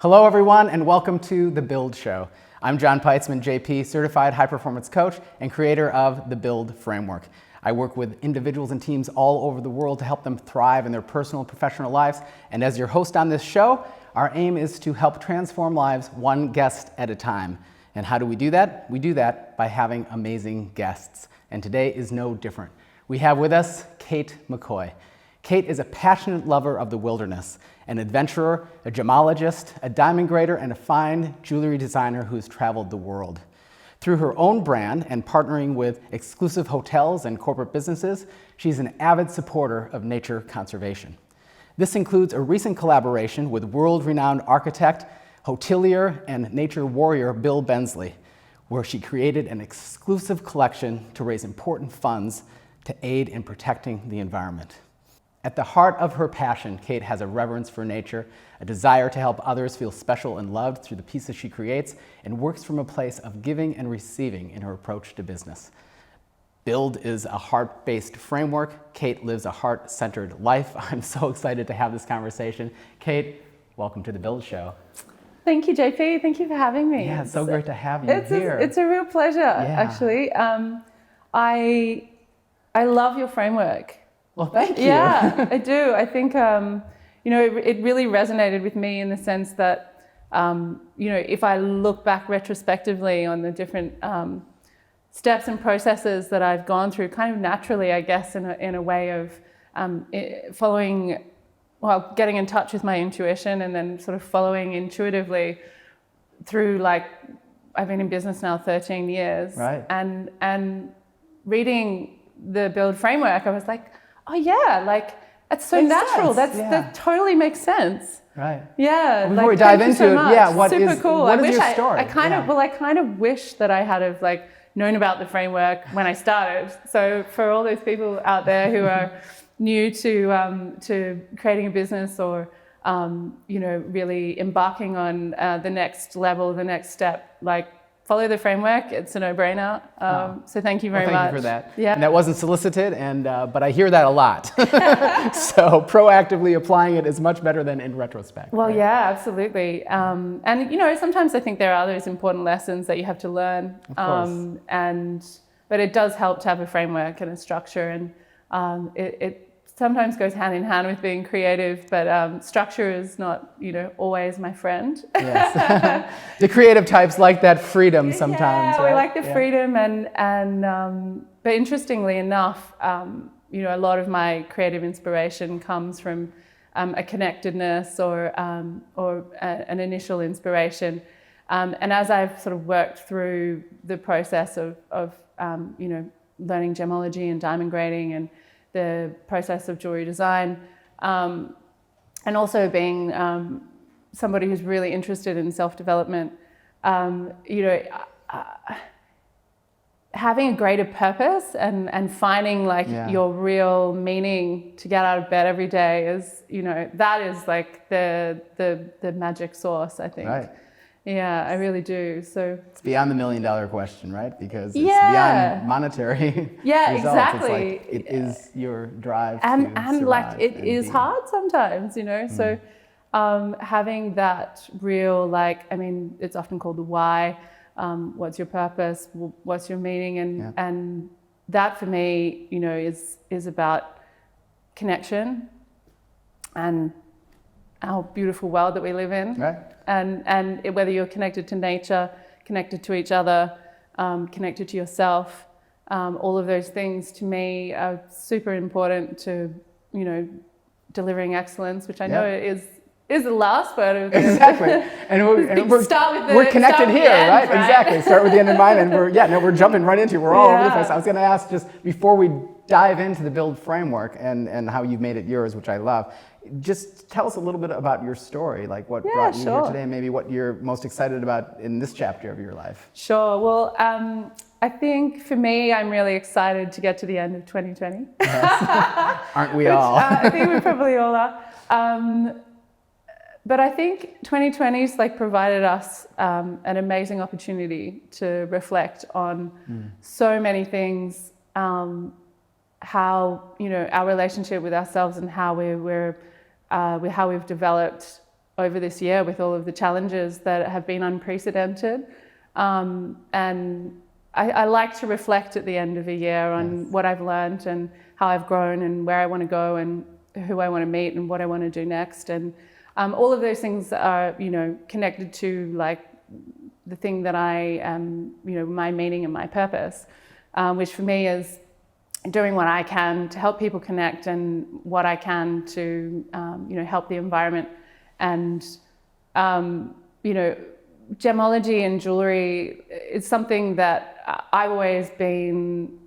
Hello everyone and welcome to The Build Show. I'm John Peitzman, JP, Certified High Performance Coach and creator of the Build Framework. I work with individuals and teams all over the world to help them thrive in their personal and professional lives. And as your host on this show, our aim is to help transform lives one guest at a time. And how do we do that? We do that by having amazing guests. And today is no different. We have with us Kate McCoy. Kate is a passionate lover of the wilderness, an adventurer, a gemologist, a diamond grader, and a fine jewelry designer who's traveled the world. Through her own brand and partnering with exclusive hotels and corporate businesses, she's an avid supporter of nature conservation. This includes a recent collaboration with world-renowned architect, hotelier, and nature warrior Bill Bensley, where she created an exclusive collection to raise important funds to aid in protecting the environment. At the heart of her passion, Kate has a reverence for nature, a desire to help others feel special and loved through the pieces she creates, and works from a place of giving and receiving in her approach to business. Build is a heart-based framework. Kate lives a heart-centered life. I'm so excited to have this conversation. Kate, welcome to The Build Show. Thank you, JP. Thank you for having me. Yeah, it's so great to have you here. It's a real pleasure, actually. I love your framework. Well, thank you. Yeah, I do. I think, it really resonated with me in the sense that, if I look back retrospectively on the different steps and processes that I've gone through, kind of naturally, I guess, in a way of getting in touch with my intuition and then sort of following intuitively through, I've been in business now 13 years. Right. And reading the Build framework, I was like, oh yeah, it's so makes natural. Sense. That totally makes sense. Right. Yeah. Well, before we dive into it, what is your story? I kind of wish that I had known about the framework when I started. So for all those people out there who are new to creating a business or really embarking on the next level, the next step, follow the framework. It's a no-brainer. So thank you very much. Thank you for that. Yeah. And that wasn't solicited, but I hear that a lot. So proactively applying it is much better than in retrospect. Well, right? yeah, absolutely. And sometimes I think there are those important lessons that you have to learn. Of course. But it does help to have a framework and a structure, and it sometimes goes hand in hand with being creative, but structure is not, always my friend. Yes. The creative types like that freedom sometimes. Yeah, right? we like the freedom, but interestingly enough, a lot of my creative inspiration comes from a connectedness or an initial inspiration. And as I've sort of worked through the process of learning gemology and diamond grading and the process of jewelry design, and also being somebody who's really interested in self-development, having a greater purpose and finding your real meaning to get out of bed every day is, that is the magic source, I think. Right. Yeah, I really do. So it's beyond the $1 million question, right? Because it's beyond monetary results. Exactly. It is your drive and to survive. It is hard sometimes, So having that real, it's often called the why. What's your purpose? What's your meaning? And that for me, is about connection and our beautiful world that we live in. Right. And whether you're connected to nature, connected to each other, connected to yourself, all of those things to me are super important to, delivering excellence, which I know is the last word of this. Exactly. And we're connected here, right? Exactly. Start with the end in mind, and we're jumping right into it. We're all over the place. I was going to ask, just before we dive into the Build framework and how you've made it yours, which I love, just tell us a little bit about your story, what brought you here today, maybe what you're most excited about in this chapter of your life. Sure. Well, I think for me, I'm really excited to get to the end of 2020. Yes. Aren't we all? I think we probably all are. But I think 2020's provided us an amazing opportunity to reflect on so many things, how our relationship with ourselves and how we've developed over this year with all of the challenges that have been unprecedented. And I like to reflect at the end of a year on what I've learned and how I've grown and where I want to go and who I want to meet and what I want to do next. And all of those things are, connected to like the thing that I am, my meaning and my purpose, which for me is doing what I can to help people connect and what I can to, help the environment. And, gemology and jewellery is something that I've always been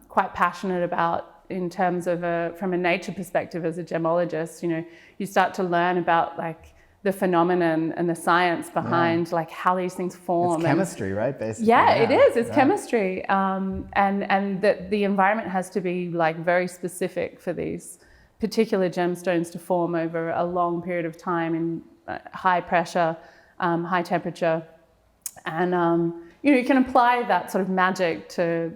quite passionate about in terms of from a nature perspective as a gemologist. You start to learn about like the phenomenon and the science behind like how these things form. It's chemistry, right? Basically. Yeah, it is. It's chemistry. And that the environment has to be like very specific for these particular gemstones to form over a long period of time in high pressure, high temperature. And, you can apply that sort of magic to,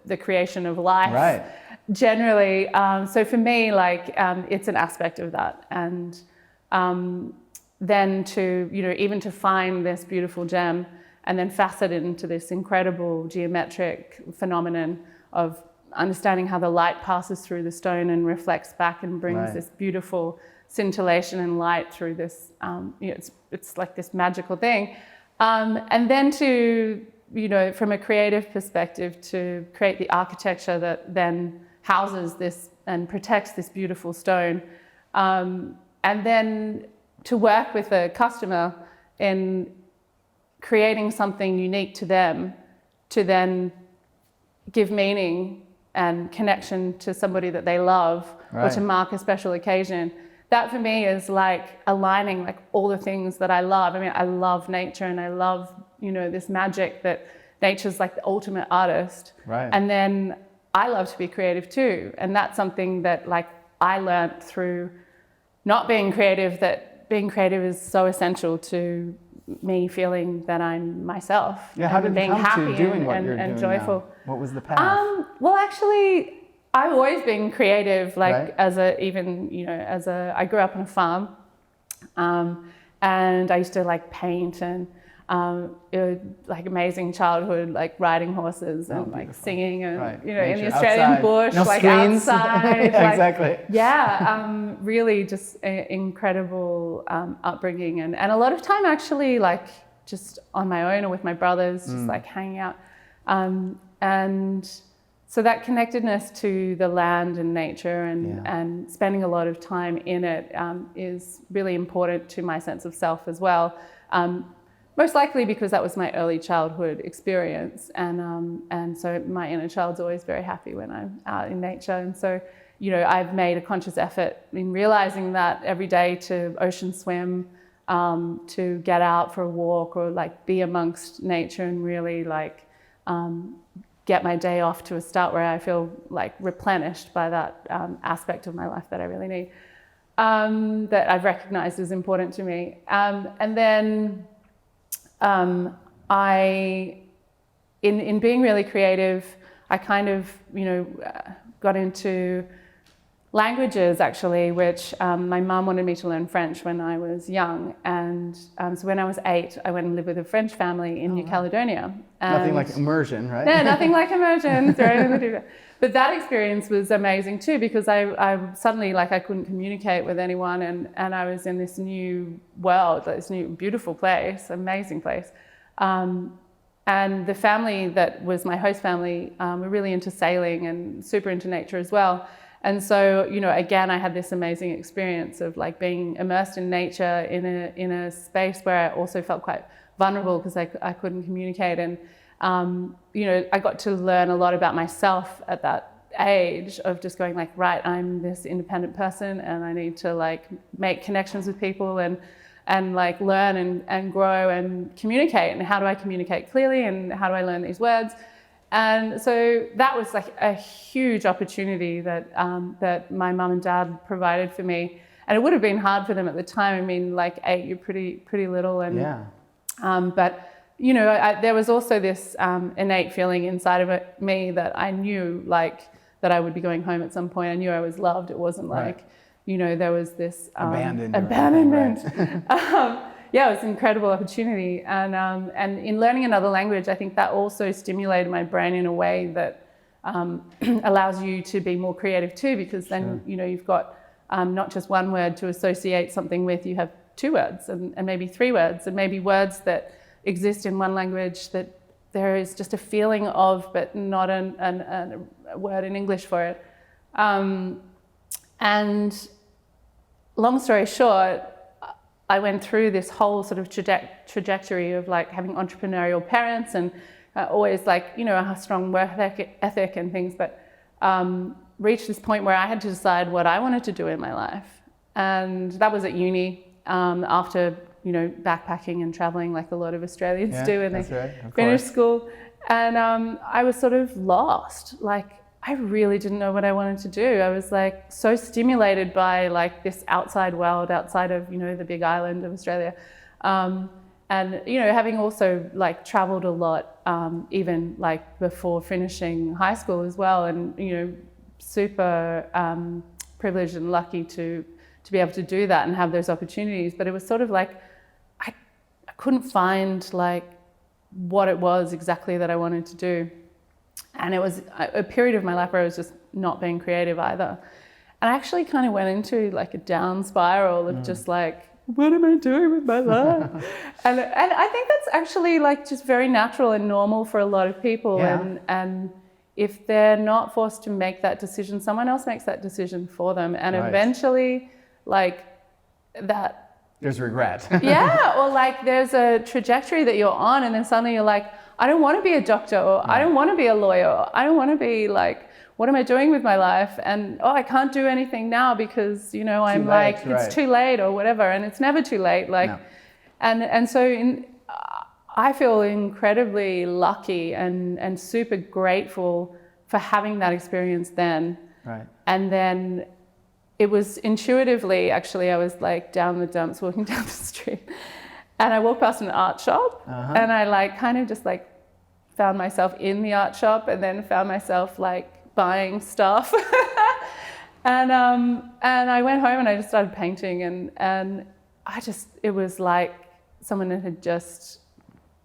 the creation of life. Right. Generally. So for me, like, it's an aspect of that. And then to, even to find this beautiful gem and then facet it into this incredible geometric phenomenon of understanding how the light passes through the stone and reflects back and brings this beautiful scintillation and light through this, it's like this magical thing. And then to, from a creative perspective, to create the architecture that then houses this and protects this beautiful stone. And then to work with a customer in creating something unique to them to then give meaning and connection to somebody that they love or to mark a special occasion. That for me is like aligning like all the things that I love. I mean, I love nature and I love, this magic that nature's like the ultimate artist. Right. And then I love to be creative too. And that's something that like I learned through not being creative, that being creative is so essential to me feeling that I'm myself. Yeah, how did you being come happy to doing what you're and doing joyful. now? What was the path? Well, actually, I've always been creative, like Right. I grew up on a farm, and I used to like paint and it was like amazing childhood, like riding horses and like singing and, in the Australian outside. bush, No like screens. outside. Yeah, like, exactly. Yeah, really just incredible upbringing and a lot of time actually like just on my own or with my brothers, just like hanging out. And so that connectedness to the land and nature and spending a lot of time in it is really important to my sense of self as well. Most likely because that was my early childhood experience, and so my inner child's always very happy when I'm out in nature. And so, I've made a conscious effort in realizing that every day to ocean swim, to get out for a walk or like be amongst nature and really like get my day off to a start where I feel like replenished by that aspect of my life that I really need, that I've recognized is important to me. And then in being really creative, I kind of, got into languages actually, which my mum wanted me to learn French when I was young. And so when I was 8, I went and lived with a French family in New Caledonia. Nothing like immersion, right? No, nothing like immersion. Thrown in the deep end. But that experience was amazing too, because I suddenly, like, I couldn't communicate with anyone, and I was in this new world, this new beautiful place, amazing place. And the family that was my host family were really into sailing and super into nature as well. And so, again, I had this amazing experience of like being immersed in nature in a space where I also felt quite vulnerable because I couldn't communicate. And, I got to learn a lot about myself at that age of just going like, right, I'm this independent person and I need to like make connections with people and like learn and grow and communicate. And how do I communicate clearly and how do I learn these words? And so that was like a huge opportunity that that my mum and dad provided for me. And it would have been hard for them at the time. I mean, like 8, you're pretty little. And but there was also this innate feeling inside of me that I knew like that I would be going home at some point. I knew I was loved. It wasn't like, there was this abandonment. Yeah, it was an incredible opportunity. And in learning another language, I think that also stimulated my brain in a way that allows you to be more creative too, because then, you've got not just one word to associate something with, you have two words and maybe three words, and maybe words that exist in one language that there is just a feeling of, but not a word in English for it. And long story short, I went through this whole sort of trajectory of like having entrepreneurial parents and always like, a strong work ethic and things, but reached this point where I had to decide what I wanted to do in my life. And that was at uni, after, backpacking and traveling like a lot of Australians do when they finish school. And I was sort of lost. Like, I really didn't know what I wanted to do. I was like so stimulated by like this outside world, outside of, the big island of Australia. And, having also like traveled a lot, even like before finishing high school as well. And, super privileged and lucky to be able to do that and have those opportunities. But it was sort of like, I couldn't find like what it was exactly that I wanted to do. And it was a period of my life where I was just not being creative either. And I actually kind of went into like a down spiral of just like, what am I doing with my life? and I think that's actually like just very natural and normal for a lot of people. Yeah. And if they're not forced to make that decision, someone else makes that decision for them. And eventually like that. There's regret. Yeah, or like there's a trajectory that you're on and then suddenly you're like, I don't want to be a doctor, or I don't want to be a lawyer, or I don't want to be like, what am I doing with my life? And I can't do anything now because, I'm like, it's too late or whatever. And it's never too late. Like, no. And so I feel incredibly lucky and super grateful for having that experience then. Right. And then it was intuitively, actually, I was like down the dumps, walking down the street. And I walked past an art shop and I like kind of just like found myself in the art shop and then found myself like buying stuff. and I went home and I just started painting and it was like someone had just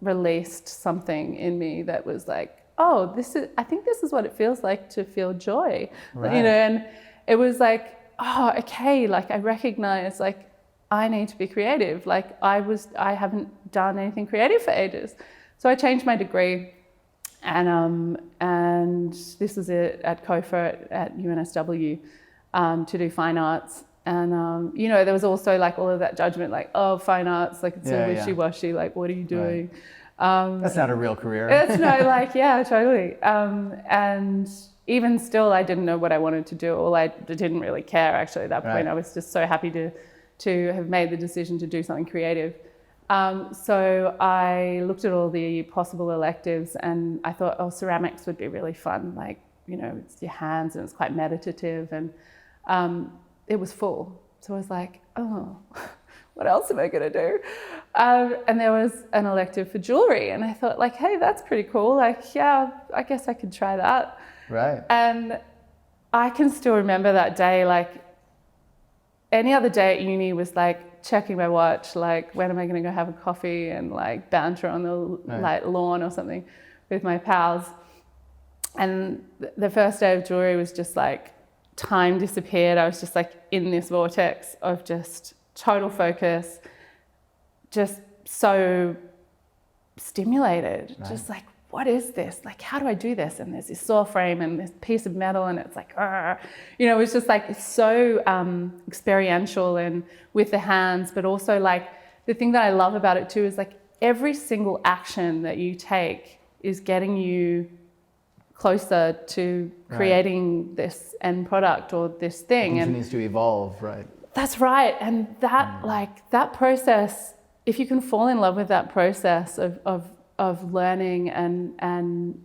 released something in me that was like, I think this is what it feels like to feel joy. Right. And it was like, okay, like I recognize like I need to be creative. Like I haven't done anything creative for ages. So I changed my degree and this was at COFA at UNSW to do fine arts. And, there was also like all of that judgment, like, fine arts, like it's all wishy-washy, like what are you doing? Right. That's not a real career. It's no, like, yeah, totally. And even still, I didn't know what I wanted to do, or I didn't really care actually at that point. I was just so happy to have made the decision to do something creative. So I looked at all the possible electives and I thought, ceramics would be really fun. Like, it's your hands and it's quite meditative and it was full. So I was like, what else am I going to do? And there was an elective for jewellery and I thought like, hey, that's pretty cool. Like, yeah, I guess I could try that. Right. And I can still remember that day, like any other day at uni was like checking my watch, like when am I going to go have a coffee and like banter on the like lawn or something with my pals. And the first day of jewellery was just like time disappeared. I was just like in this vortex of just total focus, just so stimulated, just like, what is this? Like, how do I do this? And there's this saw frame and this piece of metal and it's like, it was just like, it's so experiential and with the hands, but also like the thing that I love about it too is like every single action that you take is getting you closer to creating this end product or this thing. It continues to evolve, right? That's right. And that like that process, if you can fall in love with that process of learning and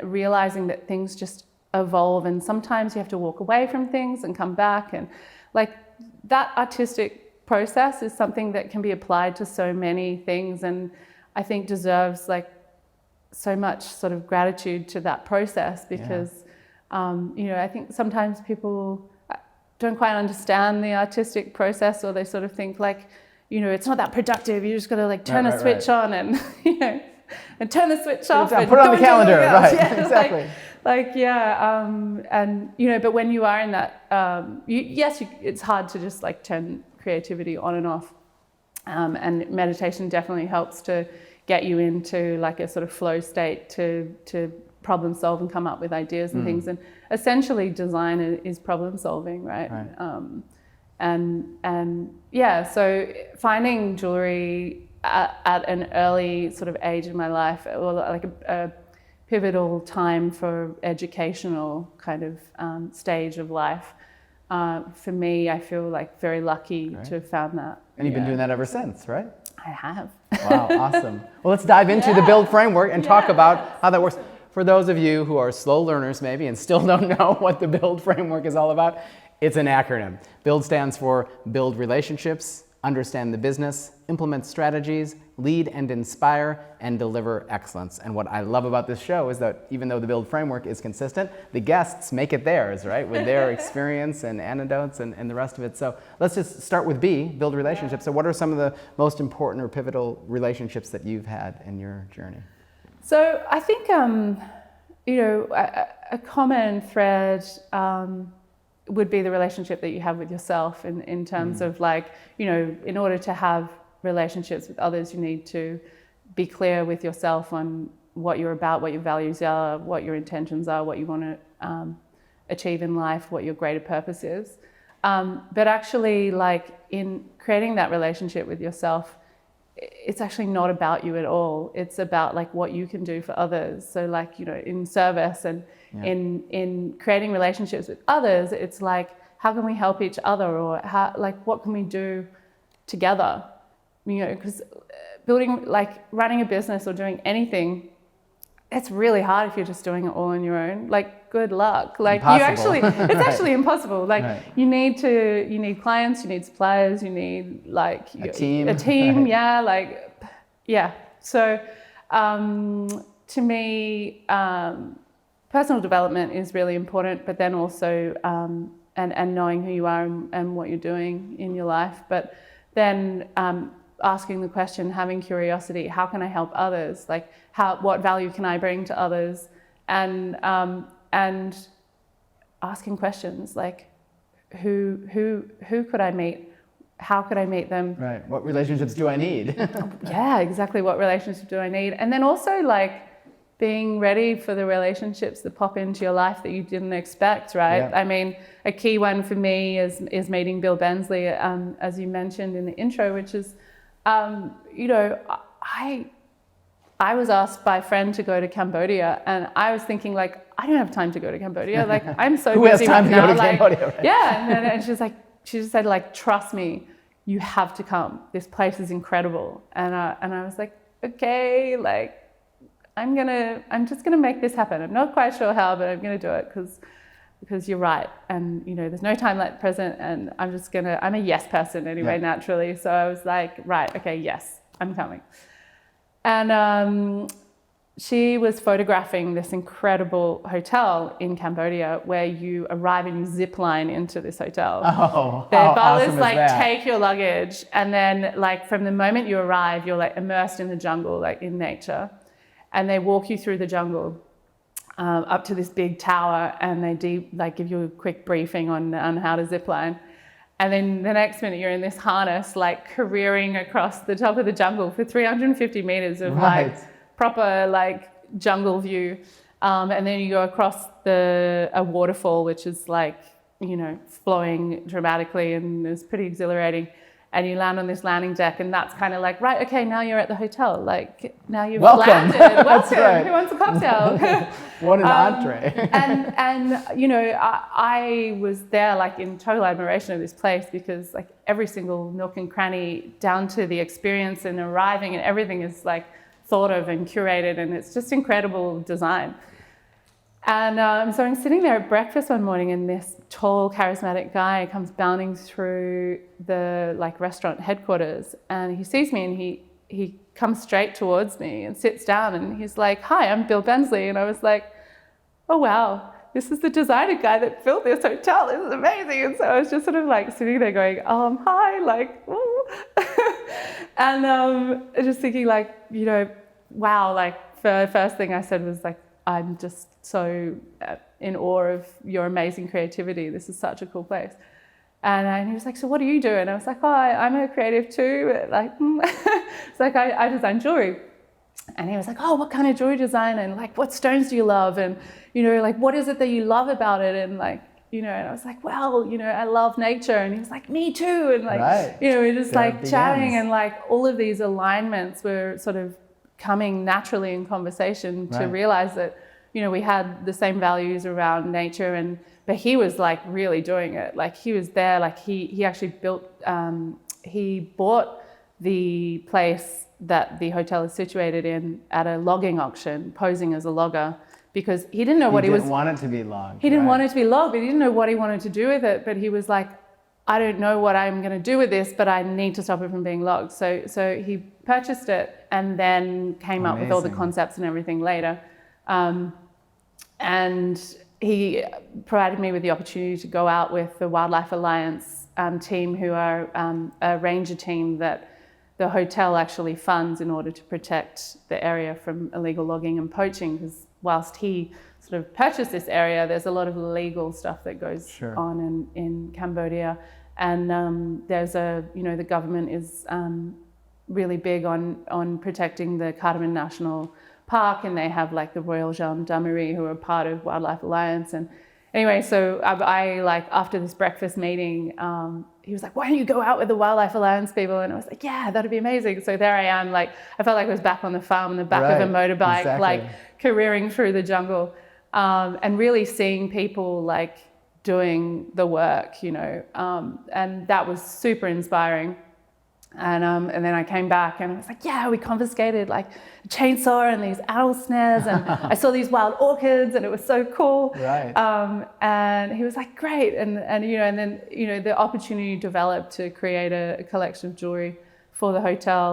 realizing that things just evolve and sometimes you have to walk away from things and come back, and like that artistic process is something that can be applied to so many things and I think deserves like so much sort of gratitude to that process because I think sometimes people, don't quite understand the artistic process, or they sort of think like, you know, it's not that productive. You just got to like turn a switch on and, you know, and turn the switch off. And put it on the calendar, right? Yeah, Exactly. And you know, but when you are in that, it's hard to just like turn creativity on and off. And meditation definitely helps to get you into like a sort of flow state to problem solve and come up with ideas and things. And essentially design is problem solving, right? And yeah, so finding jewelry at an early sort of age in my life, or like a pivotal time for educational kind of stage of life. For me, I feel like very lucky to have found that. And you've been doing that ever since, right? I have. Wow, awesome. Well, let's dive into the build framework and talk about how that works. For those of you who are slow learners maybe and still don't know what the build framework is all about, it's an acronym. Build stands for build relationships, understand the business, implement strategies, lead and inspire, and deliver excellence. And what I love about this show is that even though the build framework is consistent, the guests make it theirs, right? With their experience and anecdotes and the rest of it. So let's just start with B, build relationships. So what are some of the most important or pivotal relationships that you've had in your journey? So I think, you know, a common thread would be the relationship that you have with yourself in terms of like, you know, in order to have relationships with others, you need to be clear with yourself on what you're about, what your values are, what your intentions are, what you want to achieve in life, what your greater purpose is. But actually, like in creating that relationship with yourself, it's actually not about you at all. It's about like what you can do for others. So like, you know, in service and in creating relationships with others, it's like, how can we help each other, or how, like, what can we do together? You know, because building, like running a business or doing anything, it's really hard if you're just doing it all on your own. Like, good luck. Like impossible. it's actually impossible. Like you need clients, you need suppliers, you need like a team. So to me, personal development is really important, but then also and knowing who you are and what you're doing in your life. But then asking the question, having curiosity, how can I help others? Like, what value can I bring to others? And asking questions like, who could I meet? How could I meet them? Right. What relationships do I need? Yeah, exactly. What relationships do I need? And then also like being ready for the relationships that pop into your life that you didn't expect, right? Yeah. I mean, a key one for me is meeting Bill Bensley, as you mentioned in the intro, which is, you know, I was asked by a friend to go to Cambodia, and I was thinking like, I don't have time to go to Cambodia. Like, I'm so Who busy has time right to now. go to Like, Cambodia, right? Yeah, and she just said like, trust me, you have to come. This place is incredible. And I was like, okay, like, I'm just gonna make this happen. I'm not quite sure how, but I'm gonna do it because you're right. And you know, there's no time like the present, and I'm a yes person anyway, naturally. So I was like, right, okay, yes, I'm coming. And she was photographing this incredible hotel in Cambodia where you arrive and you zip line into this hotel. Oh, The how butlers awesome like is that? take your luggage, and then like from the moment you arrive, you're like immersed in the jungle, like in nature. And they walk you through the jungle up to this big tower, and they give you a quick briefing on how to zip line. And then the next minute you're in this harness, like careering across the top of the jungle for 350 meters of like proper like jungle view. And then you go across a waterfall, which is like, you know, flowing dramatically, and it's pretty exhilarating. And you land on this landing deck, and that's kind of like, right, okay, now you're at the hotel. Like, now you've landed. Welcome. Right. Who wants a cocktail? What an entree. and you know, I was there like in total admiration of this place, because like every single nook and cranny down to the experience and arriving and everything is like thought of and curated, and it's just incredible design. And so I'm sitting there at breakfast one morning, and this tall, charismatic guy comes bounding through the like restaurant headquarters, and he sees me, and he comes straight towards me and sits down, and he's like, "Hi, I'm Bill Bensley." And I was like, "Oh wow, this is the designer guy that built this hotel. This is amazing. And so I was just sort of like sitting there going, hi, like, ooh. And just thinking like, wow, like the first thing I said was like, I'm just so in awe of your amazing creativity. This is such a cool place. And he was like, so what do you do? And I was like, I'm a creative too. Like, it's like, I design jewelry. And he was like, what kind of jewelry design? And like, what stones do you love? And, like, what is it that you love about it? And like, and I was like, well, I love nature. And he was like, me too. And like, right. We're just like chatting, and like all of these alignments were sort of coming naturally in conversation to realize that, we had the same values around nature, but he was like really doing it. Like he was there, like he actually built, he bought the place that the hotel is situated in at a logging auction, posing as a logger, because he didn't know what he was. He didn't want it to be logged. He didn't want it to be logged, but he didn't know what he wanted to do with it. But he was like, I don't know what I'm going to do with this, but I need to stop it from being logged. So he purchased it and then came up with all the concepts and everything later. And he provided me with the opportunity to go out with the Wildlife Alliance team, who are a ranger team that the hotel actually funds in order to protect the area from illegal logging and poaching, because whilst he sort of purchased this area, there's a lot of legal stuff that goes on in Cambodia. And there's the government is really big on protecting the Cardamom National Park, and they have like the Royal Gendarmerie, who are part of Wildlife Alliance. And anyway, so I like, after this breakfast meeting, he was like, why don't you go out with the Wildlife Alliance people? And I was like, yeah, that'd be amazing. So there I am, like, I felt like I was back on the farm on the back of a motorbike, like careering through the jungle, and really seeing people like doing the work, and that was super inspiring. And then I came back and I was like, yeah, we confiscated like a chainsaw and these owl snares, and I saw these wild orchids, and it was so cool. Right. And he was like, great. And then the opportunity developed to create a collection of jewelry for the hotel,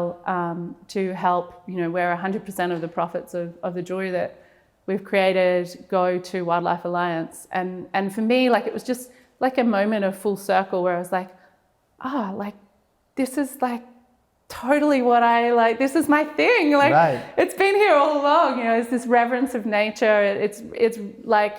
to help, where 100% of the profits of the jewelry that we've created go to Wildlife Alliance. And for me, like, it was just like a moment of full circle where I was like, like, this is like totally what I like. This is my thing. Like, it's been here all along. It's this reverence of nature. It's like,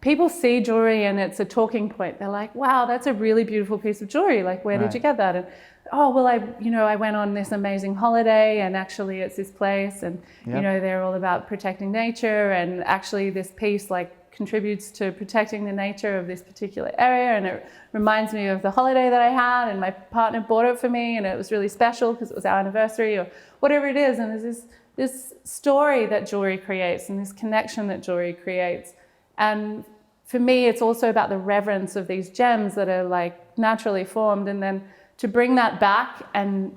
people see jewelry and it's a talking point. They're like, wow, that's a really beautiful piece of jewelry. Like, where did you get that? And I went on this amazing holiday, and actually it's this place, and they're all about protecting nature, and actually this piece like contributes to protecting the nature of this particular area, and it reminds me of the holiday that I had, and my partner bought it for me, and it was really special because it was our anniversary, or whatever it is. And there's this story that jewelry creates, and this connection that jewelry creates. And for me, it's also about the reverence of these gems that are like naturally formed, and then to bring that back and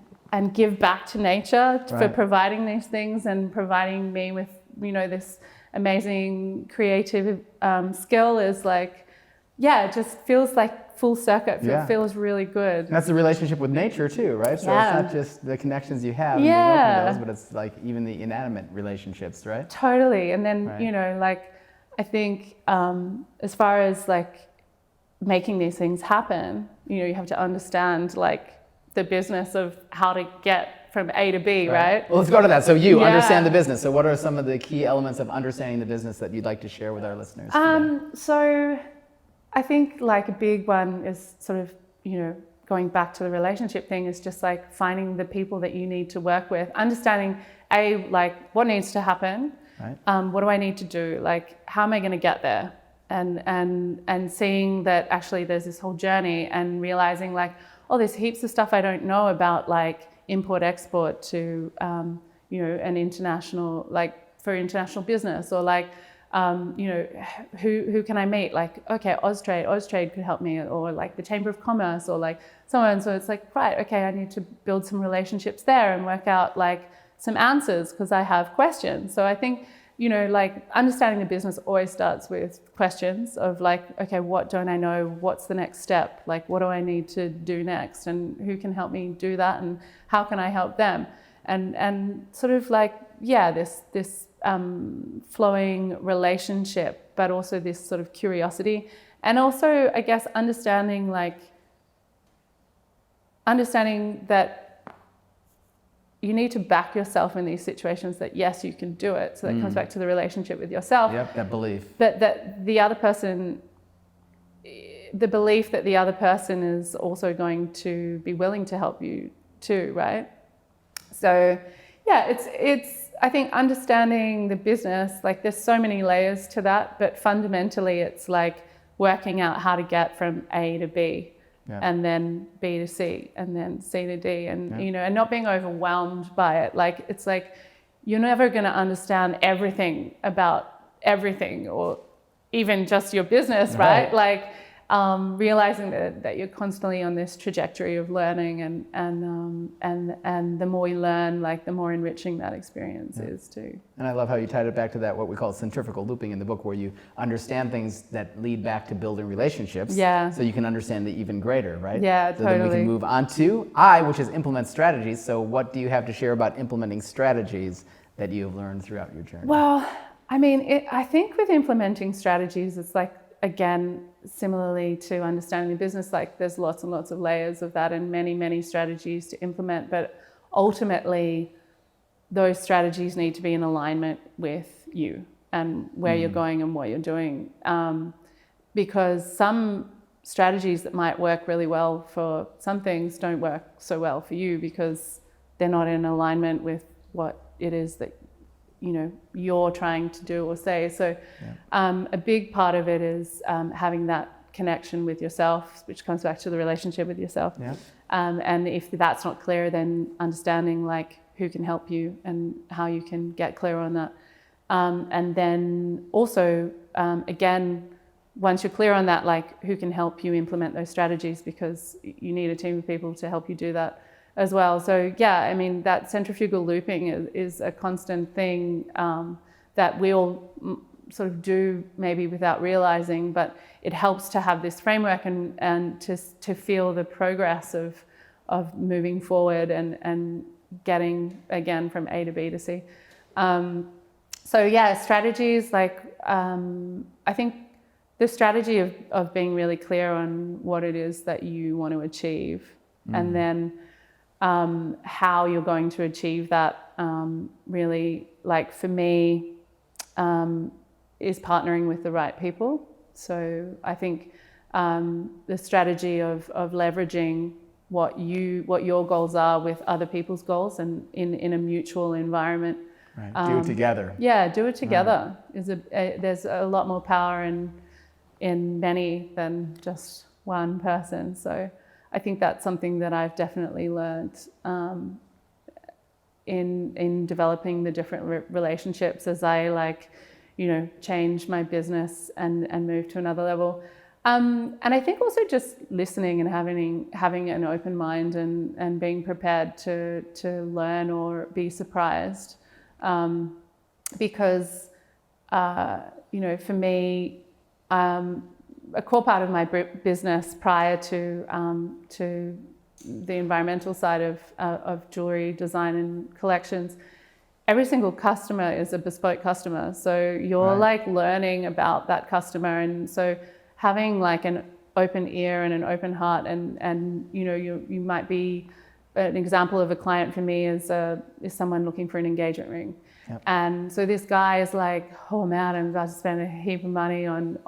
give back to nature for providing these things and providing me with, this amazing creative skill is like, it just feels like full circuit. It feels really good. And that's the relationship with nature too, right? So it's not just the connections you have and those, but it's like even the inanimate relationships, right? Totally. And then, like, I think as far as like making these things happen, you have to understand like the business of how to get from A to B, right? Well, let's go to that. So you understand the business. So what are some of the key elements of understanding the business that you'd like to share with our listeners today? So I think like a big one is sort of, going back to the relationship thing, is just like finding the people that you need to work with, understanding like what needs to happen, what do I need to do? Like, how am I going to get there? And seeing that actually there's this whole journey, and realizing like, there's heaps of stuff I don't know about, like import-export to, an international, like for international business, or like, who can I meet? Like, okay, Austrade could help me, or like the Chamber of Commerce, or like someone. So it's like, I need to build some relationships there and work out like some answers, because I have questions. So I think, like understanding the business always starts with questions of like, okay, what don't I know? What's the next step? Like, what do I need to do next? And who can help me do that? And how can I help them? And sort of like, this flowing relationship but also this sort of curiosity, and also I guess understanding that you need to back yourself in these situations, that yes, you can do it. So that comes back to the relationship with yourself. Yep, that belief. That the other person, the belief that the other person is also going to be willing to help you too, right? So yeah, it's I think understanding the business, like there's so many layers to that, but fundamentally it's like working out how to get from A to B. Yeah. And then B to C, and then C to D, and and not being overwhelmed by it. Like it's like you're never going to understand everything about everything, or even just your business, right? Like realizing that you're constantly on this trajectory of learning, and the more you learn, like the more enriching that experience is too. And I love how you tied it back to that, what we call centrifugal looping in the book, where you understand things that lead back to building relationships. Yeah. So you can understand the even greater, right? Yeah, so totally. Then we can move on to I, which is implement strategies. So what do you have to share about implementing strategies that you have learned throughout your journey? Well, I mean, I think with implementing strategies, it's like, again, similarly to understanding the business, like there's lots and lots of layers of that and many, many strategies to implement. But ultimately, those strategies need to be in alignment with you and where you're going and what you're doing. Because some strategies that might work really well for some things don't work so well for you because they're not in alignment with what it is that you're trying to do or say. So a big part of it is having that connection with yourself, which comes back to the relationship with yourself. Yeah. And if that's not clear, then understanding like who can help you and how you can get clear on that. And then also, again, once you're clear on that, like who can help you implement those strategies, because you need a team of people to help you do that as well. So yeah, I mean, that centrifugal looping is a constant thing that we all sort of do maybe without realizing, but it helps to have this framework and to feel the progress of moving forward and getting, again, from A to B to C. So yeah, strategies, like I think the strategy of being really clear on what it is that you want to achieve, and then how you're going to achieve that, really, like for me, is partnering with the right people. So I think the strategy of leveraging what your goals are with other people's goals, and in a mutual environment. Right. Do it together. Yeah, do it together. Right. There's a lot more power in many than just one person. So I think that's something that I've definitely learned in developing the different relationships as I change my business and move to another level. And I think also just listening and having an open mind and being prepared to learn or be surprised, because for me, a core part of my business prior to the environmental side of jewelry design and collections, every single customer is a bespoke customer. So you're like learning about that customer, and so having like an open ear and an open heart, and you might be, an example of a client for me is someone looking for an engagement ring. Yep. And so this guy is like, oh man, I'm about to spend a heap of money on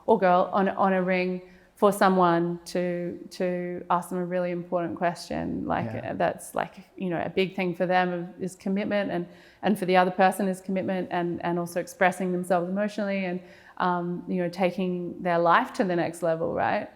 or girl on a ring for someone to ask them a really important question. That's like, a big thing for them is commitment, and for the other person is commitment, and also expressing themselves emotionally, and taking their life to the next level, right?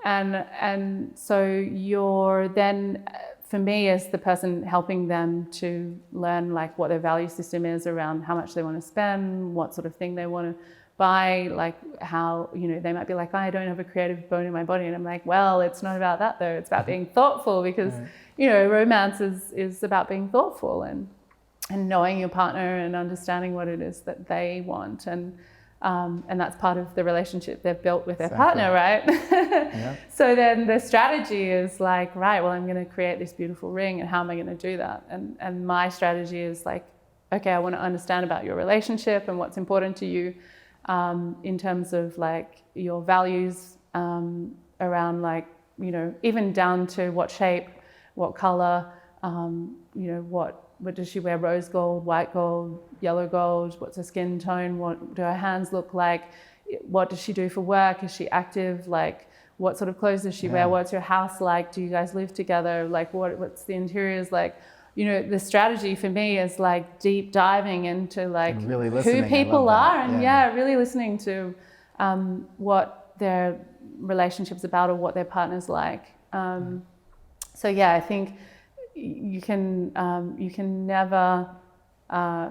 And so you're then, for me, as the person helping them to learn like what their value system is around how much they want to spend, what sort of thing they want to buy, like how, they might be like, I don't have a creative bone in my body. And I'm like, well, it's not about that though. It's about being thoughtful, because, romance is about being thoughtful and knowing your partner and understanding what it is that they want. And that's part of the relationship they've built with their partner, right? Yeah. So then the strategy is like, right, well, I'm going to create this beautiful ring, and how am I going to do that? And my strategy is like, okay, I want to understand about your relationship and what's important to you. in terms of like your values around like, you know, even down to what shape, what color, you know, what does she wear? Rose gold, white gold, yellow gold? What's her skin tone? What do her hands look like? What does she do for work? Is she active? Like, what sort of clothes does she wear? What's your house like? Do you guys live together? Like, what's the interiors like? You know, the strategy for me is like deep diving into like really who people are, and really listening to what their relationship's about or what their partner's like. So yeah, I think you can never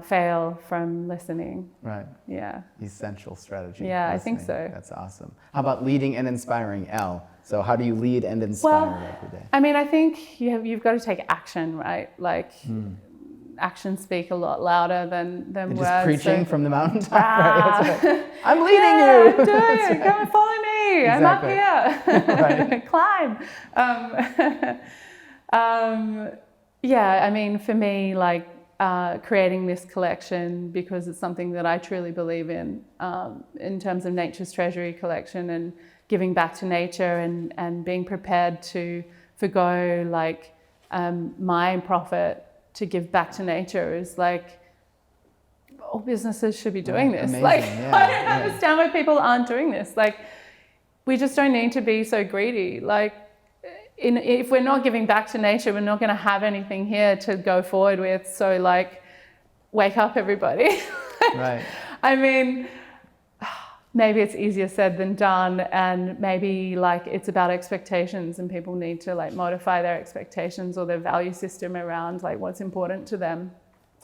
fail from listening. Right. Yeah. Essential strategy. Yeah, listening. I think so. That's awesome. How about leading and inspiring, Elle? So how do you lead and inspire every day? I mean, I think you've got to take action, right? Like actions speak a lot louder than words. Just preaching from the mountaintop, right? I'm leading you. you. Do it. Come and follow me. Exactly. I'm up here. Climb. Yeah, I mean, for me, like creating this collection because it's something that I truly believe in terms of Nature's Treasury collection and giving back to nature and being prepared to forgo like my profit to give back to nature is like all businesses should be doing this. Amazing. Like Yeah, I don't understand why people aren't doing this. Like we just don't need to be so greedy. Like if we're not giving back to nature, we're not going to have anything here to go forward with. So like, wake up, everybody. Right. I mean, maybe it's easier said than done, and maybe like it's about expectations, and people need to like modify their expectations or their value system around like what's important to them.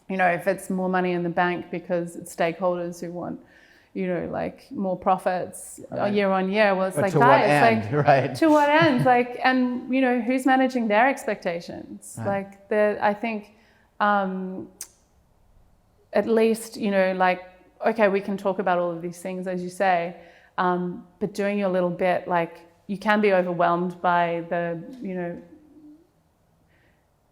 You know, if it's more money in the bank because it's stakeholders who want, you know, like more profits year on year. Well, it's but like, to guys, what end, like, right? to what end? Like, and you know, who's managing their expectations? Right. Like, I think, at least, you know, like, okay, we can talk about all of these things, as you say, but doing your little bit, like, you can be overwhelmed by the, you know,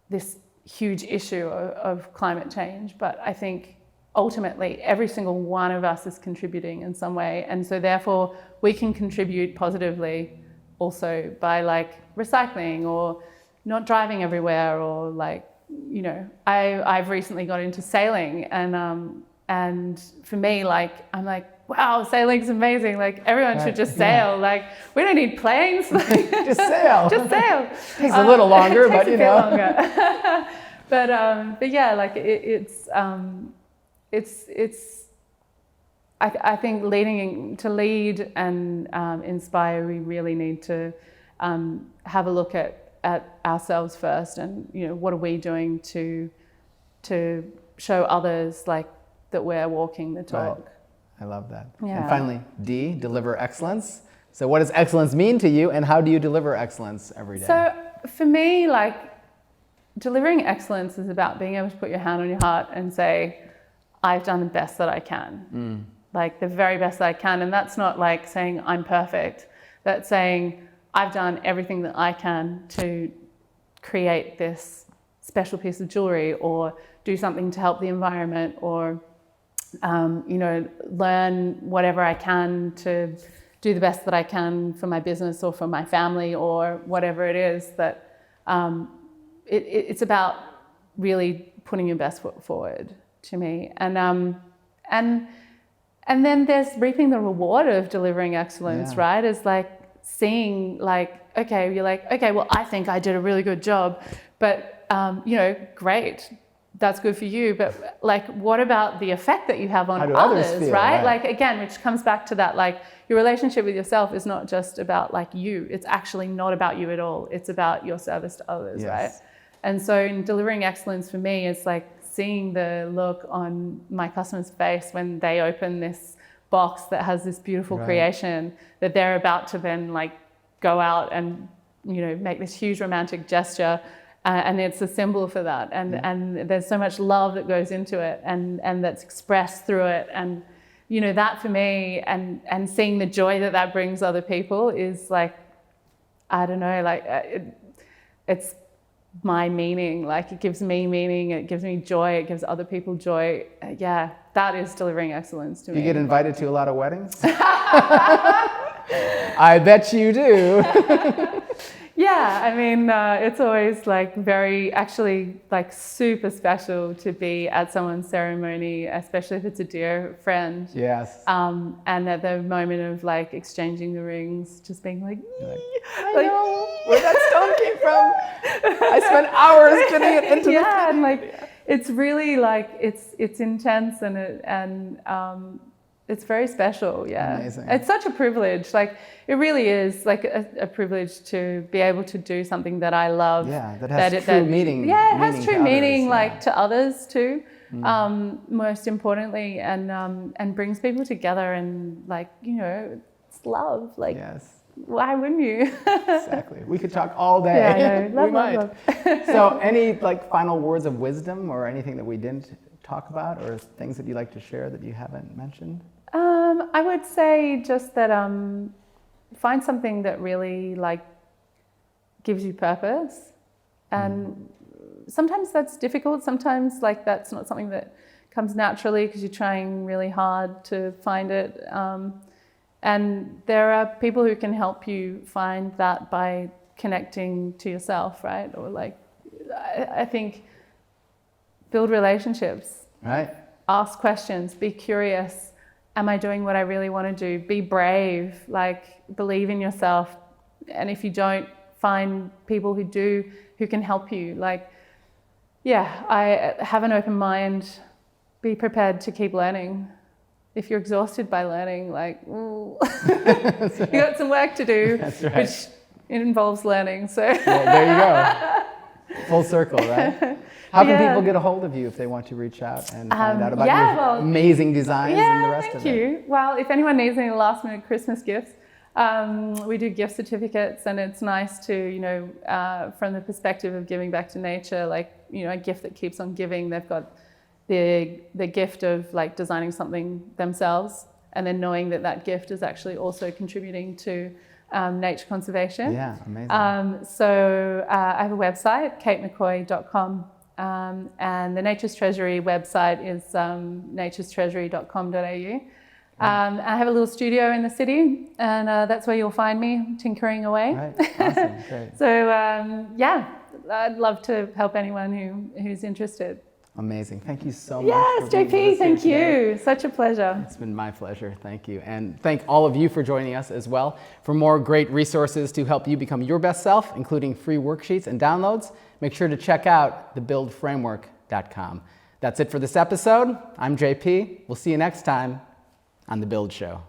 this huge issue of climate change, but I think ultimately every single one of us is contributing in some way, and so therefore we can contribute positively also by like recycling or not driving everywhere, or like, you know, I've recently got into sailing, and for me, like, I'm like, wow, sailing's amazing. Like everyone should just sail. Like we don't need planes. Just sail. Just sail. Takes a little longer, but you know. Longer. but yeah, like I think to lead and inspire, we really need to have a look at ourselves first, and you know, what are we doing to show others like that we're walking the talk. Right. I love that. Yeah. And finally, D, deliver excellence. So what does excellence mean to you, and how do you deliver excellence every day? So for me, like, delivering excellence is about being able to put your hand on your heart and say, I've done the best that I can. Like the very best that I can. And that's not like saying I'm perfect. That's saying I've done everything that I can to create this special piece of jewelry, or do something to help the environment, or you know, learn whatever I can to do the best that I can for my business or for my family, or whatever it is that it's about really putting your best foot forward to me. And then there's reaping the reward of delivering excellence, right? It's like seeing like, okay, you're like, okay, well, I think I did a really good job, but you know, great. That's good for you, but like, what about the effect that you have on others, feel, right? Like, again, which comes back to that, like, your relationship with yourself is not just about like you. It's actually not about you at all. It's about your service to others, right? And so in delivering excellence for me, it's like seeing the look on my customer's face when they open this box that has this beautiful creation that they're about to then like go out and, you know, make this huge romantic gesture. And it's a symbol for that, and there's so much love that goes into it, and that's expressed through it, and you know, that for me, and seeing the joy that brings other people is like, I don't know, like it's my meaning. Like, it gives me meaning, it gives me joy, it gives other people joy. Yeah, that is delivering excellence to me. You get invited to a lot of weddings? I bet you do. Yeah, I mean, it's always like like super special to be at someone's ceremony, especially if it's a dear friend. Yes. And at the moment of like exchanging the rings, just being like, I know where that stone came from. I spent hours getting it into yeah, and like it's really like it's intense and it's very special. Yeah, Amazing. It's such a privilege. Like, it really is like a privilege to be able to do something that I love. Yeah, that has true meaning. Yeah, it has true to meaning, others, like to others too. Most importantly, and brings people together, and like, you know, it's love. Like, yes. Why wouldn't you? Exactly. We could talk all day. Yeah, I know. We might. So, any like final words of wisdom or anything that we didn't talk about, or things that you'd like to share that you haven't mentioned? I would say just that find something that really like gives you purpose, and sometimes that's difficult. Sometimes like that's not something that comes naturally because you're trying really hard to find it. And there are people who can help you find that by connecting to yourself, right? Or like, I think, build relationships. Right. Ask questions. Be curious. Am I doing what I really want to do? Be brave. Like, believe in yourself. And if you don't, find people who do, who can help you. Like, yeah, I have an open mind. Be prepared to keep learning. If you're exhausted by learning, like, ooh, you got some work to do. That's right. Which involves learning. So Yeah, there you go. Full circle, right? How can people get a hold of you if they want to reach out and find out about your amazing designs and the rest of it? Thank you. Well, if anyone needs any last minute Christmas gifts, we do gift certificates, and it's nice to, you know, from the perspective of giving back to nature, like, you know, a gift that keeps on giving. They've got the gift of like designing something themselves, and then knowing that that gift is actually also contributing to nature conservation. Yeah, amazing. So I have a website, katemccoy.com. And the Nature's Treasury website is naturestreasury.com.au. I have a little studio in the city, and that's where you'll find me tinkering away. Right, awesome, great. So yeah, I'd love to help anyone who's interested. Amazing. Thank you so much. Yes, JP, thank you. Such a pleasure. It's been my pleasure. Thank you. And thank all of you for joining us as well. For more great resources to help you become your best self, including free worksheets and downloads, make sure to check out thebuildframework.com. That's it for this episode. I'm JP. We'll see you next time on The Build Show.